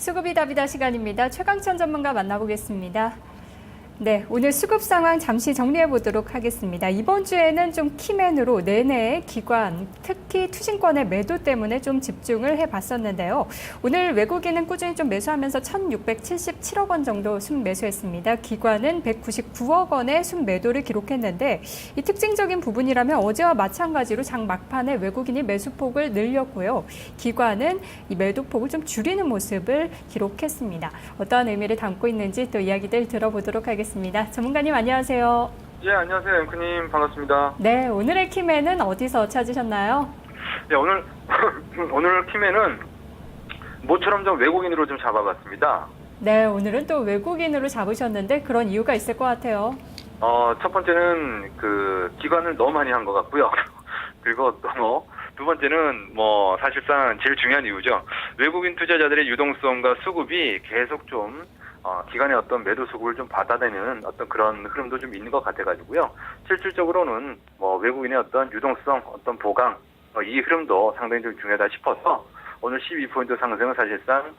수급이 답이다 시간입니다. 최강천 전문가 만나보겠습니다. 네, 오늘 수급 상황 잠시 정리해 보도록 하겠습니다. 이번 주에는 좀 키맨으로 내내 기관, 특히 투신권의 매도 때문에 좀 집중을 해봤었는데요. 오늘 외국인은 꾸준히 좀 매수하면서 1,677억 원 정도 순매수했습니다. 기관은 199억 원의 순매도를 기록했는데 이 특징적인 부분이라면 어제와 마찬가지로 장 막판에 외국인이 매수폭을 늘렸고요. 기관은 이 매도폭을 좀 줄이는 모습을 기록했습니다. 어떠한 의미를 담고 있는지 또 이야기들 들어보도록 하겠습니다. 전문가님 안녕하세요. 예, 안녕하세요. 앵커님 반갑습니다. 네, 오늘의 키맨은 어디서 찾으셨나요? 네, 오늘 키맨은 모처럼 좀 외국인으로 좀 잡아봤습니다. 네, 오늘은 또 외국인으로 잡으셨는데 그런 이유가 있을 것 같아요. 첫 번째는 기관을 너무 많이 한 것 같고요. 그리고 또 두 번째는 사실상 제일 중요한 이유죠. 외국인 투자자들의 유동성과 수급이 계속 좀 기관의 어떤 매도 수급을 좀 받아내는 어떤 그런 흐름도 좀 있는 것 같아가지고요. 실질적으로는 외국인의 어떤 유동성, 어떤 보강, 이 흐름도 상당히 좀 중요하다 싶어서 오늘 12포인트 상승은 사실상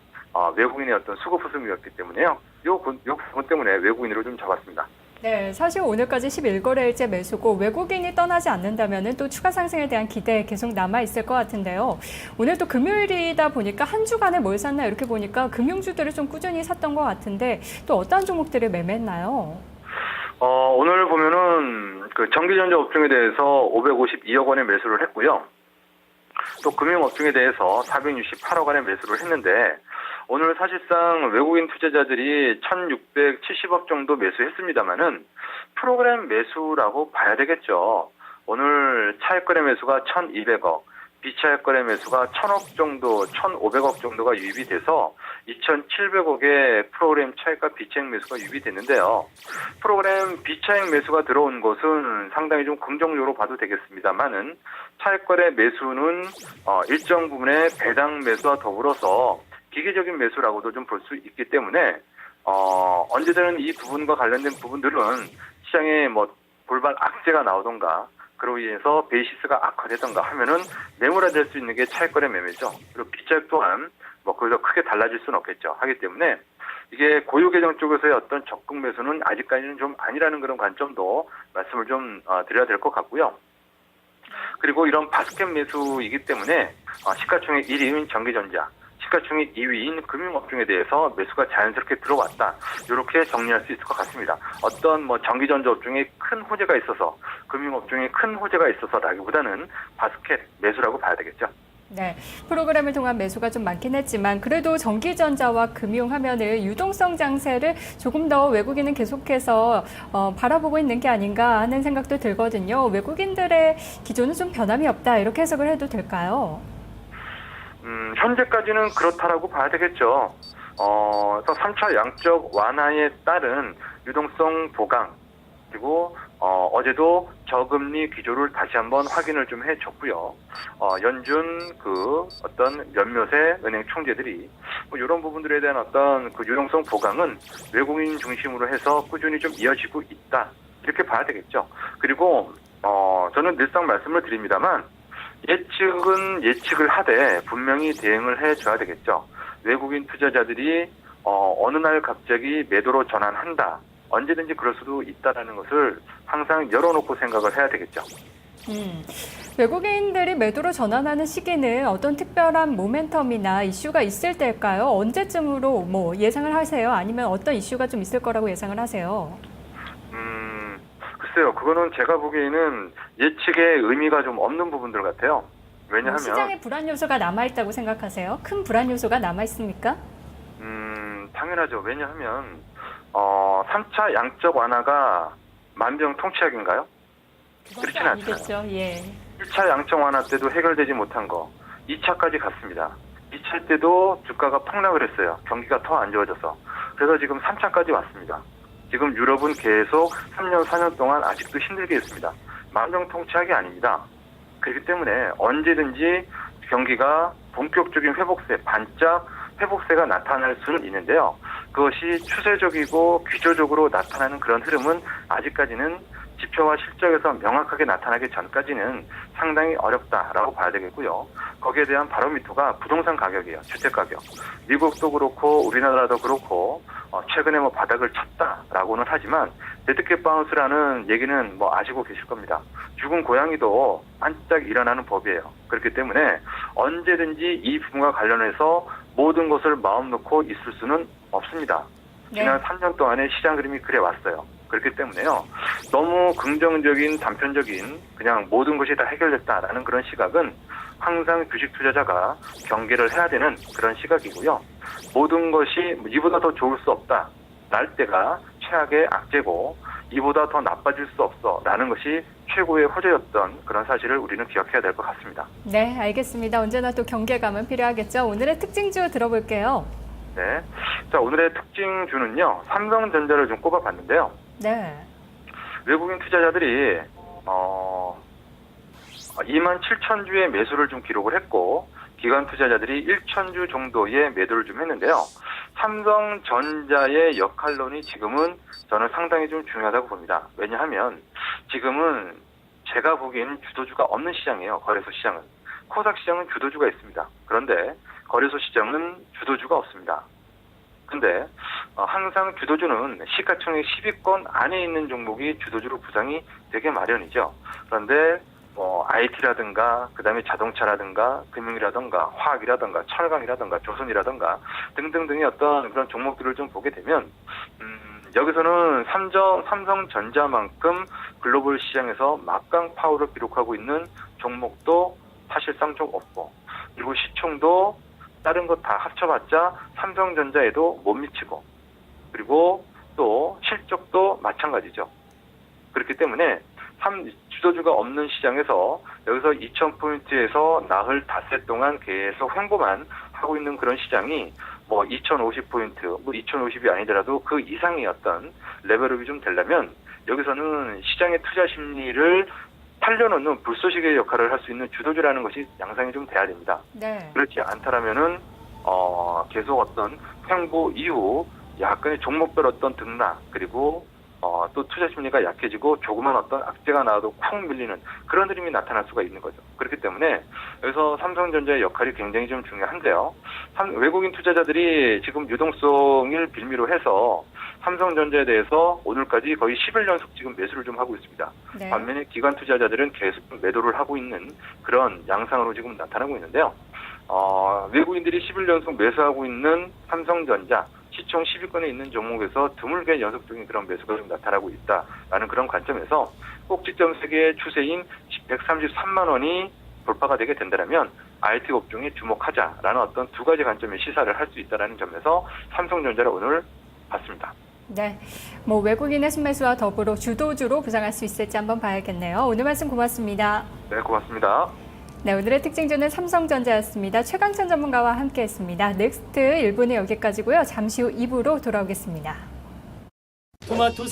외국인의 어떤 수급 흐름이었기 때문에요. 요 부분 때문에 외국인으로 좀 잡았습니다. 네, 사실 오늘까지 11거래일째 매수고 외국인이 떠나지 않는다면 또 추가 상승에 대한 기대 계속 남아있을 것 같은데요. 오늘 또 금요일이다 보니까 한 주간에 뭘 샀나 이렇게 보니까 금융주들을 좀 꾸준히 샀던 것 같은데 또 어떤 종목들을 매매했나요? 오늘 보면은 전기전자 업종에 대해서 552억 원의 매수를 했고요. 또 금융업종에 대해서 468억 원의 매수를 했는데 오늘 사실상 외국인 투자자들이 1,670억 정도 매수했습니다만은 프로그램 매수라고 봐야 되겠죠. 오늘 차익 거래 매수가 1,200억, 비차익 거래 매수가 1,000억 정도, 1,500억 정도가 유입이 돼서 2,700억의 프로그램 차익과 비차익 매수가 유입이 됐는데요. 프로그램 비차익 매수가 들어온 것은 상당히 좀 긍정적으로 봐도 되겠습니다만은 차익 거래 매수는 일정 부분의 배당 매수와 더불어서 기계적인 매수라고도 좀 볼 수 있기 때문에 언제든 이 부분과 관련된 부분들은 시장에 돌발 악재가 나오던가 그로 인해서 베이시스가 악화되던가 하면은 매물화될 수 있는 게 차익거래 매매죠. 그리고 비차익 또한 거기서 크게 달라질 수는 없겠죠. 하기 때문에 이게 고유계정 쪽에서의 어떤 적극 매수는 아직까지는 좀 아니라는 그런 관점도 말씀을 좀 드려야 될 것 같고요. 그리고 이런 바스켓 매수이기 때문에 시가총액 1위인 전기전자, 시가총액 2위인 금융업종에 대해서 매수가 자연스럽게 들어왔다. 이렇게 정리할 수 있을 것 같습니다. 어떤 전기전자 업종에 큰 호재가 있어서 금융업종에 큰 호재가 있어서라기보다는 바스켓 매수라고 봐야 되겠죠. 네, 프로그램을 통한 매수가 좀 많긴 했지만 그래도 전기전자와 금융하면은 유동성 장세를 조금 더 외국인은 계속해서 바라보고 있는 게 아닌가 하는 생각도 들거든요. 외국인들의 기조는 좀 변함이 없다 이렇게 해석을 해도 될까요? 현재까지는 그렇다라고 봐야 되겠죠. 그래서 3차 양적 완화에 따른 유동성 보강, 그리고 어제도 저금리 기조를 다시 한번 확인을 좀 해줬고요. 연준 어떤 몇몇의 은행 총재들이 이런 부분들에 대한 어떤 유동성 보강은 외국인 중심으로 해서 꾸준히 좀 이어지고 있다. 이렇게 봐야 되겠죠. 그리고 저는 늘상 말씀을 드립니다만 예측은 예측을 하되 분명히 대응을 해줘야 되겠죠. 외국인 투자자들이 어느 날 갑자기 매도로 전환한다. 언제든지 그럴 수도 있다는 것을 항상 열어놓고 생각을 해야 되겠죠. 외국인들이 매도로 전환하는 시기는 어떤 특별한 모멘텀이나 이슈가 있을 때일까요? 언제쯤으로 예상을 하세요? 아니면 어떤 이슈가 좀 있을 거라고 예상을 하세요? 글쎄요. 그거는 제가 보기에는 예측의 의미가 좀 없는 부분들 같아요. 왜냐하면 시장에 불안 요소가 남아있다고 생각하세요? 큰 불안 요소가 남아있습니까? 당연하죠. 왜냐하면 3차 양적 완화가 만병통치약인가요? 그렇진 않잖아요. 예. 1차 양적 완화 때도 해결되지 못한 거 2차까지 갔습니다. 2차 때도 주가가 폭락을 했어요. 경기가 더 안 좋아져서. 그래서 지금 3차까지 왔습니다. 지금 유럽은 계속 3년, 4년 동안 아직도 힘들게 있습니다. 만병통치약이 아닙니다. 그렇기 때문에 언제든지 경기가 본격적인 회복세, 반짝 회복세가 나타날 수는 있는데요. 그것이 추세적이고 기조적으로 나타나는 그런 흐름은 아직까지는 지표와 실적에서 명확하게 나타나기 전까지는 상당히 어렵다라고 봐야 되겠고요. 거기에 대한 바로미터가 부동산 가격이에요. 주택 가격. 미국도 그렇고 우리나라도 그렇고 최근에 뭐 바닥을 쳤다라고는 하지만 데드캣 바운스라는 얘기는 뭐 아시고 계실 겁니다. 죽은 고양이도 반짝 일어나는 법이에요. 그렇기 때문에 언제든지 이 부분과 관련해서 모든 것을 마음 놓고 있을 수는 없습니다. 지난 3년 동안의 시장 그림이 그래 왔어요. 그렇기 때문에요. 너무 긍정적인 단편적인 그냥 모든 것이 다 해결됐다라는 그런 시각은 항상 주식 투자자가 경계를 해야 되는 그런 시각이고요. 모든 것이 이보다 더 좋을 수 없다. 날 때가 최악의 악재고 이보다 더 나빠질 수 없어 라는 것이 최고의 호재였던 그런 사실을 우리는 기억해야 될 것 같습니다. 네, 알겠습니다. 언제나 또 경계감은 필요하겠죠. 오늘의 특징주 들어볼게요. 네. 자, 오늘의 특징주는요. 삼성전자를 좀 꼽아봤는데요. 네. 외국인 투자자들이 27,000주의 매수를 좀 기록을 했고 기관 투자자들이 1,000주 정도의 매도를 좀 했는데요. 삼성전자의 역할론이 지금은 저는 상당히 좀 중요하다고 봅니다. 왜냐하면 지금은 제가 보기에는 주도주가 없는 시장이에요. 거래소 시장은. 코스닥 시장은 주도주가 있습니다. 그런데 거래소 시장은 주도주가 없습니다. 근데 항상 주도주는 시가총액 10위권 안에 있는 종목이 주도주로 구성이 되게 마련이죠. 그런데 IT라든가 그다음에 자동차라든가 금융이라든가 화학이라든가 철강이라든가 조선이라든가 등등등의 어떤 그런 종목들을 좀 보게 되면 여기서는 삼성전자만큼 글로벌 시장에서 막강 파워를 기록하고 있는 종목도 사실상 좀 없고 그리고 시총도 다른 것 다 합쳐봤자 삼성전자에도 못 미치고 그리고 또 실적도 마찬가지죠. 그렇기 때문에 주도주가 없는 시장에서 여기서 2,000포인트에서 나흘 닷새 동안 계속 횡보만 하고 있는 그런 시장이 2,050포인트, 2,050이 아니더라도 그 이상의 어떤 레벨업이 좀 되려면 여기서는 시장의 투자 심리를 살려놓는 불쏘시개의 역할을 할 수 있는 주도주라는 것이 양상이 좀 돼야 됩니다. 네. 그렇지 않다라면은 계속 어떤 횡보 이후 약간의 종목별 어떤 등락 그리고 또 투자 심리가 약해지고 조그만 어떤 악재가 나와도 쿵 밀리는 그런 흐름이 나타날 수가 있는 거죠. 그렇기 때문에 여기서 삼성전자의 역할이 굉장히 좀 중요한데요. 외국인 투자자들이 지금 유동성을 빌미로 해서 삼성전자에 대해서 오늘까지 거의 10일 연속 지금 매수를 좀 하고 있습니다. 네. 반면에 기관 투자자들은 계속 매도를 하고 있는 그런 양상으로 지금 나타나고 있는데요. 외국인들이 10일 연속 매수하고 있는 삼성전자 시총 10위권에 있는 종목에서 드물게 연속적인 그런 매수가 좀 나타나고 있다라는 그런 관점에서 꼭지점 세계의 추세인 133만 원이 돌파가 되게 된다면 IT 업종에 주목하자라는 어떤 두 가지 관점의 시사를 할 수 있다는 점에서 삼성전자를 오늘 봤습니다. 네, 외국인의 순매수와 더불어 주도주로 부상할 수 있을지 한번 봐야겠네요. 오늘 말씀 고맙습니다. 네, 고맙습니다. 네, 오늘의 특징주는 삼성전자였습니다. 최강찬 전문가와 함께했습니다. 넥스트 1부는 여기까지고요. 잠시 후 2부로 돌아오겠습니다. 토마토